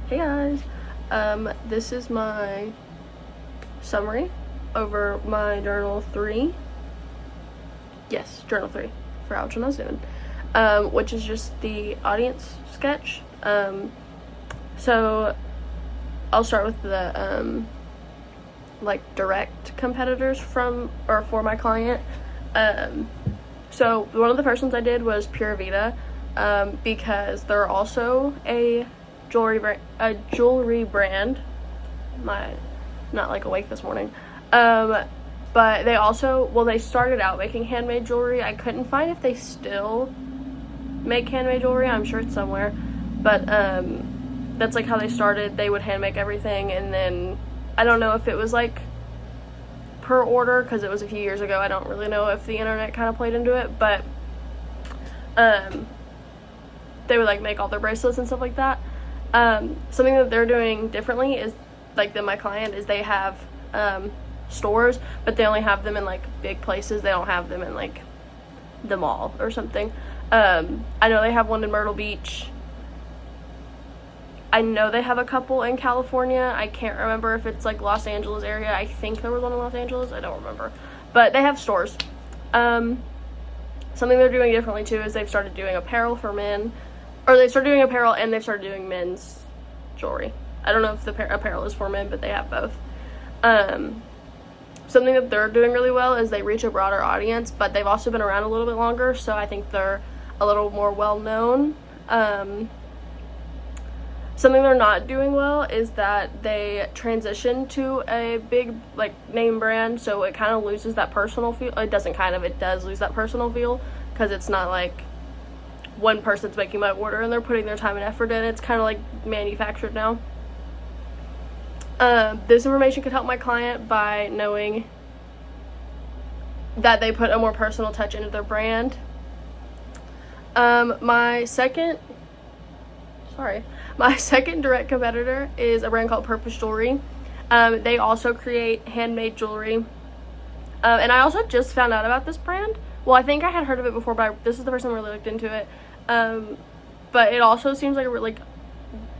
Hey guys, this is my summary over my journal 3. Yes, journal 3 for which one I was doing, which is just the audience sketch. So I'll start with the direct competitors for my client. So one of the first ones I did was Pura Vida, because they're also a jewelry brand. Not like awake this morning. But they also, they started out making handmade jewelry. I couldn't find if they still make handmade jewelry. I'm sure it's somewhere, but that's like how they started. They would hand make everything, and then I don't know if it was like per order because it was a few years ago. I don't really know if the internet kind of played into it, but they would like make all their bracelets and stuff like that. Something that they're doing differently is than my client is they have stores, but they only have them in like big places. They don't have them in like the mall or something. I know they have one in Myrtle Beach. I know they have a couple in California. I can't remember if it's like Los Angeles area. I think there was one in Los Angeles. I don't remember, but they have stores. Something they're doing differently too is they've started doing apparel for men, or they started doing apparel and they've started doing men's jewelry. I don't know if the apparel is for men, but they have both. Something that they're doing really well is they reach a broader audience, but they've also been around a little bit longer, so I think they're a little more well known. Something they're not doing well is that they transition to a big name brand, so it kind of loses that personal feel. It does lose that personal feel because it's not like one person's making my order and they're putting their time and effort in. It's kind of like manufactured now. This information could help my client by knowing that they put a more personal touch into their brand. My second direct competitor is a brand called Purpose Jewelry. They also create handmade jewelry. And I also just found out about this brand. Well, I think I had heard of it before, but this is the first time I really looked into it. But it also seems like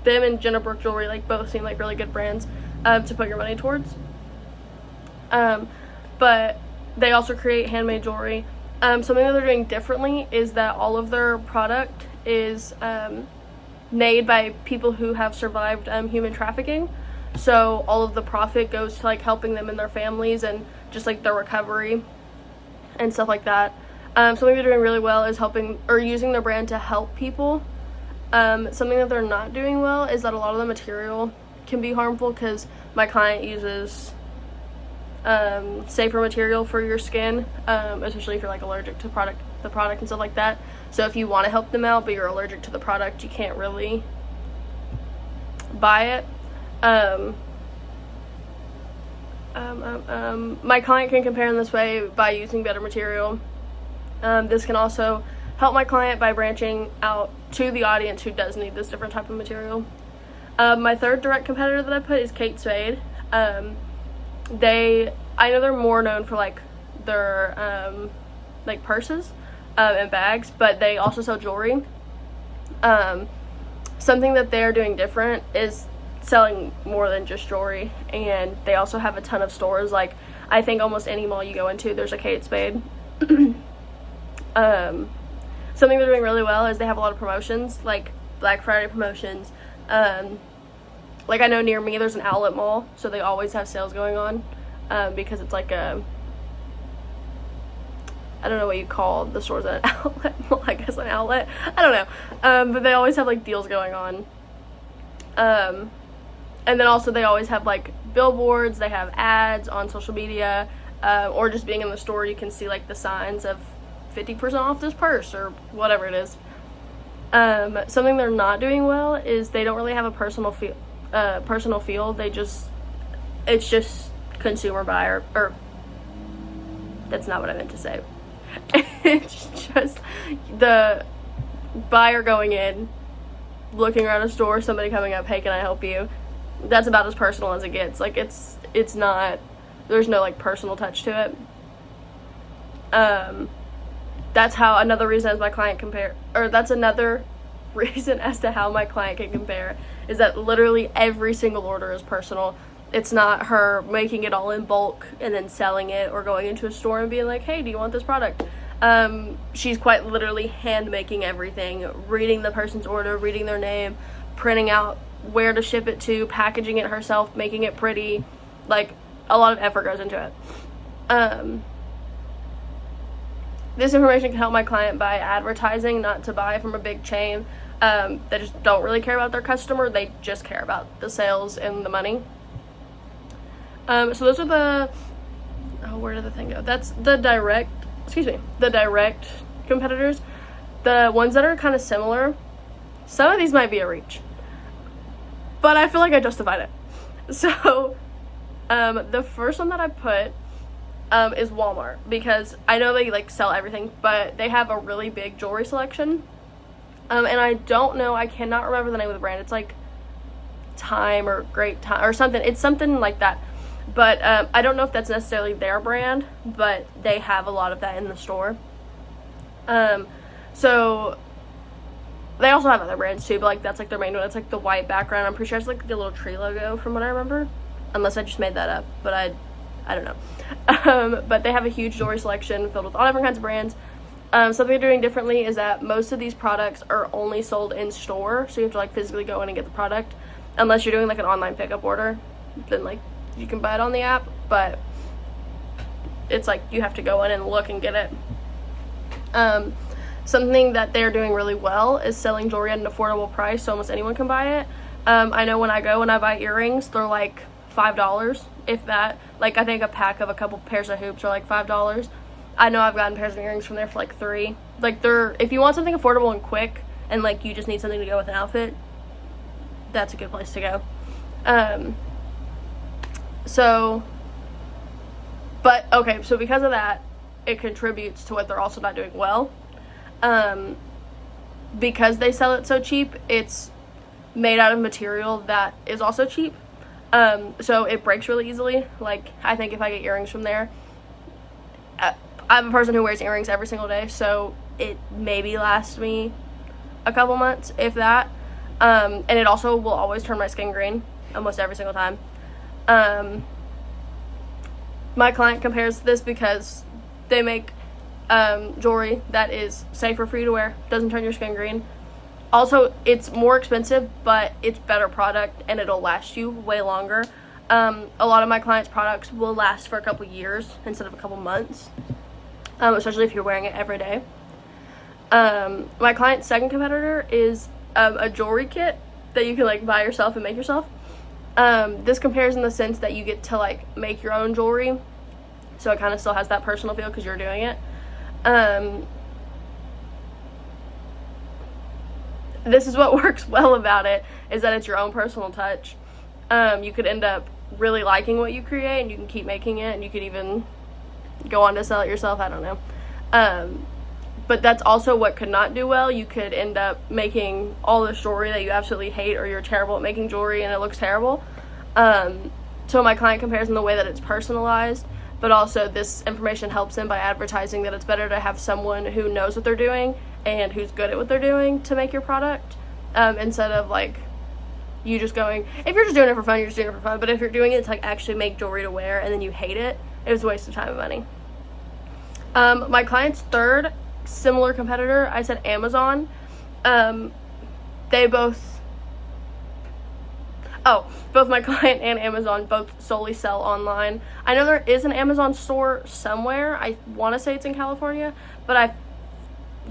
them and Jenna Brooke Jewelry both seem like really good brands to put your money towards. But they also create handmade jewelry. Something that they're doing differently is that all of their product is made by people who have survived human trafficking. So all of the profit goes to helping them and their families and just their recovery and stuff like that. Something they're doing really well is using their brand to help people. Something that they're not doing well is that a lot of the material can be harmful because my client uses safer material for your skin, especially if you're allergic to the product and stuff like that. So if you want to help them out but you're allergic to the product, you can't really buy it. My client can compare in this way by using better material. This can also help my client by branching out to the audience who does need this different type of material. My third direct competitor that I put is Kate Spade. I know they're more known for their purses and bags, but they also sell jewelry. Something that they're doing different is selling more than just jewelry, and they also have a ton of stores. I think almost any mall you go into, there's a Kate Spade. Something they're doing really well is they have a lot of promotions, like Black Friday promotions. I know near me there's an outlet mall, so they always have sales going on, because it's I don't know what you call the stores at an outlet mall. I guess an outlet. I don't know. But they always have deals going on. And then also they always have billboards. They have ads on social media, or just being in the store, you can see the signs of 50% off this purse or whatever it is. Something they're not doing well is they don't really have a personal feel. It's just consumer buyer, or that's not what I meant to say. It's just the buyer going in, looking around a store, somebody coming up, hey, can I help you? That's about as personal as it gets. It's not, there's no personal touch to it. That's how another reason as my client compare, or that's another reason as to how my client can compare, is that literally every single order is personal. It's not her making it all in bulk and then selling it, or going into a store and being like, hey, do you want this product? She's quite literally hand making everything, reading the person's order, reading their name, printing out where to ship it to, packaging it herself, making it pretty. Like, a lot of effort goes into it. This information can help my client by advertising, not to buy from a big chain. They just don't really care about their customer. They just care about the sales and the money. So those are the, where did the thing go? That's the direct competitors. The ones that are kind of similar, some of these might be a reach, but I feel like I justified it. So, the first one that I put is Walmart, because I know they like sell everything, but they have a really big jewelry selection. And I don't know, I cannot remember the name of the brand. It's like Time or Great Time or something. It's something like that. But I don't know if that's necessarily their brand, but they have a lot of that in the store. So they also have other brands too, but like that's like their main one. It's like the white background. I'm pretty sure it's like the little tree logo from what I remember, unless I just made that up, but I don't know. But they have a huge jewelry selection filled with all different kinds of brands. Something they're doing differently is that most of these products are only sold in store, so you have to like physically go in and get the product, unless you're doing like an online pickup order. Then like you can buy it on the app, but it's like you have to go in and look and get it. Something that they're doing really well is selling jewelry at an affordable price, so almost anyone can buy it. I know when I go and I buy earrings, they're like $5, if that. Like, I think a pack of a couple pairs of hoops are like $5. I know I've gotten pairs of earrings from there for like $3. Like, if you want something affordable and quick, and like you just need something to go with an outfit, that's a good place to go. So because of that, it contributes to what they're also not doing well. Because they sell it so cheap, it's made out of material that is also cheap. So it breaks really easily. Like, I think if I get earrings from there, I'm a person who wears earrings every single day, so it maybe lasts me a couple months, if that. And it also will always turn my skin green almost every single time. My client compares this because they make jewelry that is safer for you to wear, doesn't turn your skin green. Also, it's more expensive, but it's better product and it'll last you way longer. A lot of my clients' products will last for a couple years instead of a couple months, especially if you're wearing it every day. My client's second competitor is a jewelry kit that you can like buy yourself and make yourself. This compares in the sense that you get to like make your own jewelry, so it kind of still has that personal feel because you're doing it. This is what works well about it, is that it's your own personal touch. You could end up really liking what you create, and you can keep making it, and you could even go on to sell it yourself. I don't know. But that's also what could not do well. You could end up making all this jewelry that you absolutely hate, or you're terrible at making jewelry and it looks terrible. So my client compares in the way that it's personalized, but also this information helps them by advertising that it's better to have someone who knows what they're doing and who's good at what they're doing to make your product, instead of like you just going, if you're just doing it for fun, you're just doing it for fun. But if you're doing it to like actually make jewelry to wear and then you hate it, it was a waste of time and money. My client's third similar competitor, I said Amazon. Both my client and Amazon both solely sell online. I know there is an Amazon store somewhere. I want to say it's in California, but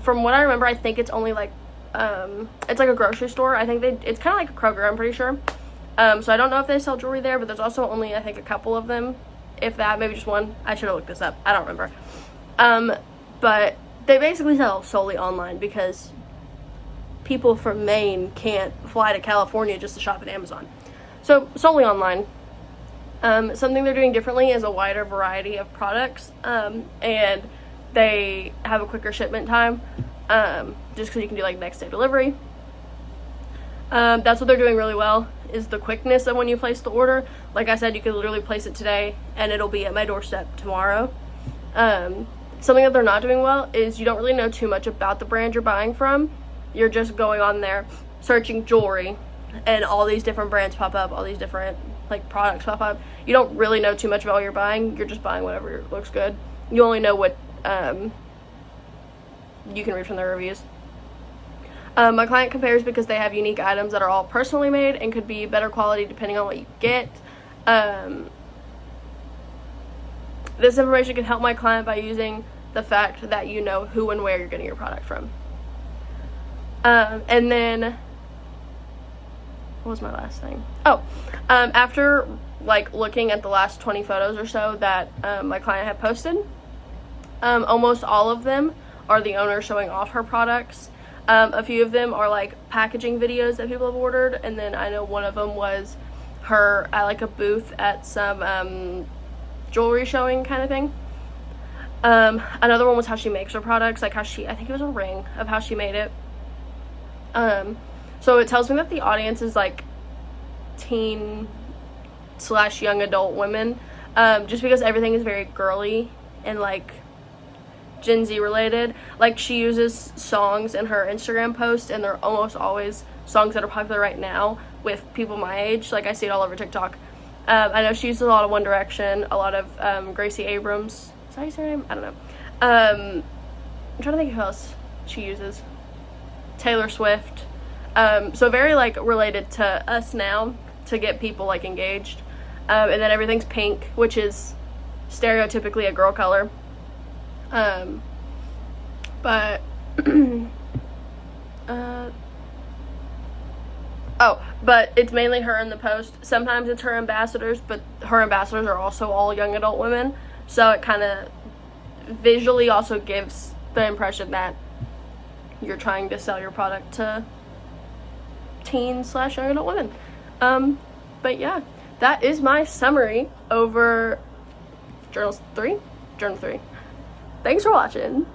from what I remember, I think it's only like, it's like a grocery store. I think it's kind of like a Kroger, I'm pretty sure. So I don't know if they sell jewelry there, but there's also only, I think, a couple of them, if that, maybe just one. I should have looked this up. I don't remember. But they basically sell solely online because people from Maine can't fly to California just to shop at Amazon. So solely online. Something they're doing differently is a wider variety of products, and they have a quicker shipment time, just because you can do like next day delivery. That's what they're doing really well, is the quickness of when you place the order. Like I said, you can literally place it today and it'll be at my doorstep tomorrow. Something that they're not doing well is you don't really know too much about the brand you're buying from. You're just going on there, searching jewelry, and all these different brands pop up, all these different like products pop up, you don't really know too much about what you're buying. You're just buying whatever looks good. You only know what you can read from the reviews. My client compares because they have unique items that are all personally made and could be better quality depending on what you get. This information can help my client by using the fact that you know who and where you're getting your product from. And then, what was my last thing? After like looking at the last 20 photos or so that my client had posted, almost all of them are the owner showing off her products. A few of them are like packaging videos that people have ordered, and then I know one of them was her at like a booth at some jewelry showing kind of thing. Another one was how she makes her products, like how I think it was a ring of how she made it. So it tells me that the audience is like teen / young adult women, just because everything is very girly and like Gen Z related. Like she uses songs in her Instagram posts, and they're almost always songs that are popular right now with people my age. Like I see it all over TikTok. I know she uses a lot of One Direction, a lot of Gracie Abrams. Is that how you say her name? I don't know. I'm trying to think of who else she uses. Taylor Swift. So very like related to us now to get people like engaged. And then everything's pink, which is stereotypically a girl color. But but it's mainly her in the post. Sometimes it's her ambassadors, but her ambassadors are also all young adult women. So it kind of visually also gives the impression that you're trying to sell your product to teen / young adult women. But yeah, that is my summary over Journal 3. Thanks for watching.